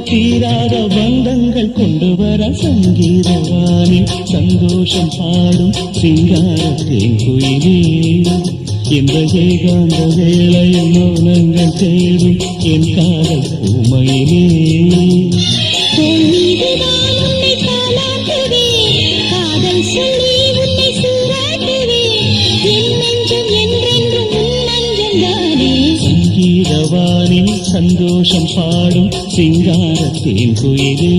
தீராத பந்தங்கள் கொண்டு வர சங்கீதவானில் சந்தோஷம் பாடும் சிங்காரத்தின் குயிலே இந்த ஏகாந்த வேளையில் மௌனங்கள் தேடும் என் காதல் பூமையிலே சங்கீதவானில் சந்தோஷம் பாடும் சிங்காரத்தின் குயிலே